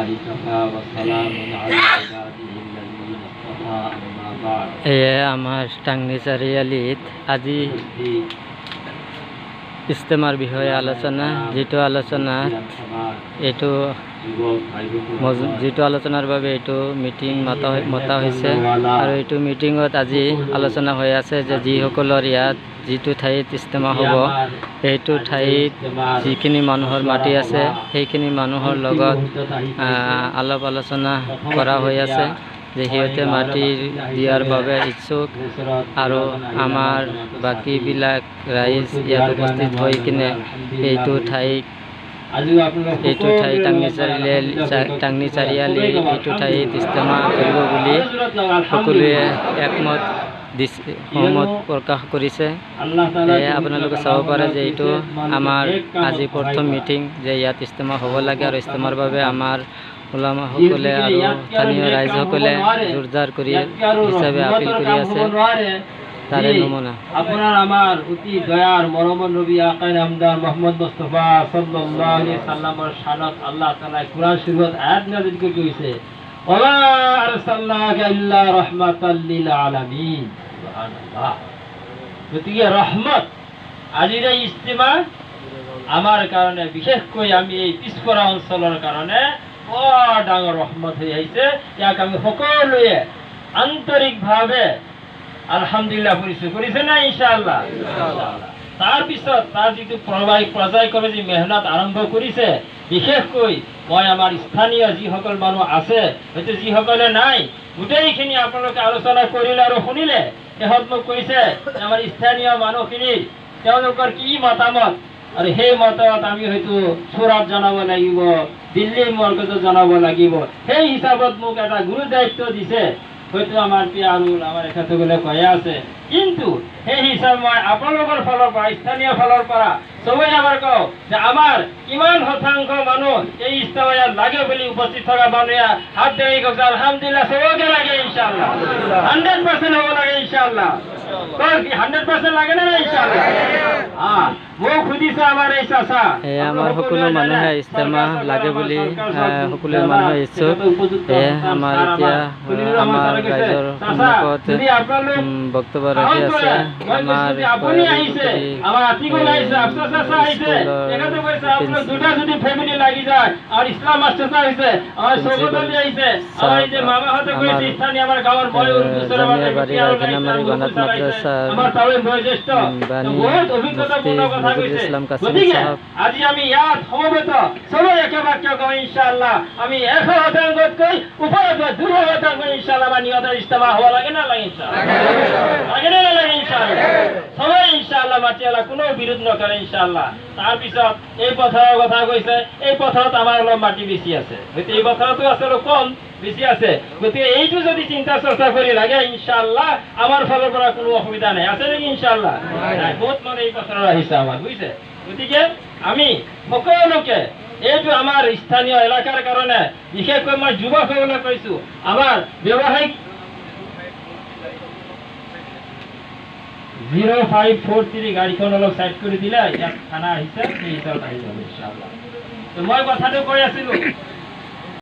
الله كفى وسلام على عباده الذين اصطفى أما بعد আমাৰ টাঙ্গনি চাৰিআলিত আজি ইস্তেমাৰ বিষয়ে আলোচনা যেটো আলোচনাত এইটো যেটো আলোচনাৰ বাবে এইটো মিটিং মতা হৈছে আৰু এইটো মিটিঙত আজি আলোচনা হৈ আছে যে যিসকলৰ ইয়াত যিটো ঠাইত ইস্তেমা হ'ব সেইটো ঠাইত যিখিনি মানুহৰ মাটি আছে সেইখিনি মানুহৰ লগত আলাপ আলোচনা কৰা হৈ আছে যে সিহঁতে মাটি দিয়াৰ বাবে ইচ্ছুক আৰু আমাৰ বাকীবিলাক ৰাইজ ইয়াত উপস্থিত হৈ কিনে এইটো ঠাই টাঙ্গনি চাৰিআলি এইটো ঠাইত ইস্তেমা কৰিব বুলি সকলোৱে একমত সহমত প্ৰকাশ কৰিছে। আপোনালোকে চাব পাৰে যে এইটো আমাৰ আজি প্ৰথম মিটিং যে ইয়াত ইস্তেমা হ'ব লাগে আৰু ইস্তেমাৰ বাবে আমাৰ ওলামাসকলে আৰু স্থানীয় ৰাইজসকলে জোৰদাৰ কৰি হিচাপে আপিল কৰি আছে। তাৰে নমুনা আপোনাৰ আমাৰ অতি দয়াৰ মৰমৰ নবী আকাই নামদাৰ মুহাম্মদ মুস্তাফা সাল্লাল্লাহু আলাইহি সাল্লামৰ শানত আল্লাহ তাআলা কুৰআন শৰীফত আয়াত নাযিল কৰি কৈছে ওয়া আৰসালনাকা ইল্লা ৰাহমাতাল লিল আলামিন। সুবহানাল্লাহ। গতিকে ৰহমত আজিৰ এই ইস্তেমা আমাৰ কাৰণে বিশেষকৈ আমি এই পিছপৰা অঞ্চলৰ কাৰণে বৰ ডাঙৰ ৰহমত হৈ আহিছে। ইয়াক আমি সকলোৱে আন্তৰিকভাৱে আলহামদুলিল্লাহ কৰিছে না ইনশাআল্লাহ। তাৰপিছত তাৰ যিটো পৰ্যায়ক্ৰমে যি মেহনত আৰম্ভ কৰিছে বিশেষকৈ মই আমাৰ স্থানীয় যিসকল মানুহ আছে হয়তো যিসকলে নাই গোটেইখিনি আপোনালোকে আলোচনা কৰিলে আৰু শুনিলে সিহঁত মোক কৈছে আমাৰ স্থানীয় মানুহখিনি তেওঁলোকৰ কি মতামত আৰু সেই মতামত আমি হয়তো চুৰাত জনাব লাগিব দিল্লীৰ মৰ্কজত জনাব লাগিব। সেই হিচাপত মোক এটা গুৰু দায়িত্ব দিছে হয়তো আমাৰ পিয়াৰুল আমাৰ এখেতসকলে কৈ আছে কিন্তু সেই হিচাপ মই আপোনালোকৰ ফালৰ পৰা স্থানীয় ফালৰ পৰা সবেই আমাৰ কওঁ যে আমাৰ কিমান শতাংশ মানুহ এই ইস্তেমাত লাগে বুলি উপস্থিত থকা মানুহে হাত দাঙি কৈছে আলহামদুলিল্লাহ সবকে লাগে ইনশাআল্লাহ 100% হ'ব লাগে ইনশাআল্লাহ। 100% লাগে না ইনশাআল্লাহ। মোক সুধিছে আমাৰ এই চাচা আমাৰ সকলো মানুহে ইস্তেমা লাগে বুলি সকলো মানুহে ইচ্ছুক। আমাৰ এতিয়া আমাৰ ৰাইজৰ সন্মুখত বক্তব্য ৰাখি আছে আমাৰ আজি আমি ইয়াত সমবেত সবাই একে বাক্য কওঁ ইনশাআল্লাহ আমি 100%তকৈ ওপৰত 200% ইনশাআল্লাহ নিয়তৰ ইস্তেমা হ'ব লাগে না লাগে ইনশাআল্লাহ লাগে না লাগে ইনশাআল্লাহ সবাই ইনশাআল্লাহ মাতিলা কোনো বিৰোধ নকৰে ইনশাআল্লাহ। তাৰপিছত এই পথাৰৰ কথা কৈছে এই পথাৰত আমাৰ অলপ মাটি বেছি আছে হয়তো এই পথাৰতো আছে অলপ কম বেছি আছে গতিকে এইটো যদি চিন্তা চৰ্চা কৰি লাগে ইনশাআল্লাহ আমাৰ ফালৰ পৰা কোনো অসুবিধা নাই আছে নেকি ইনশাআল্লাহ বহুত মানে এই পথাৰৰ আহিছে আমাৰ বুজিছে। গতিকে আমি সকলোকে এইটো আমাৰ স্থানীয় এলেকাৰ কাৰণে বিশেষকৈ মই যুৱকসকলে কৈছোঁ আমাৰ ব্যৱসায়িক 0543 গাড়ীখন অলপ সাইড কৰি দিলে ইয়াত থানা আহিছে এই হিচাপত আহি যাব ইনশাআল্লাহ। মই কথাটো কৈ আছিলোঁ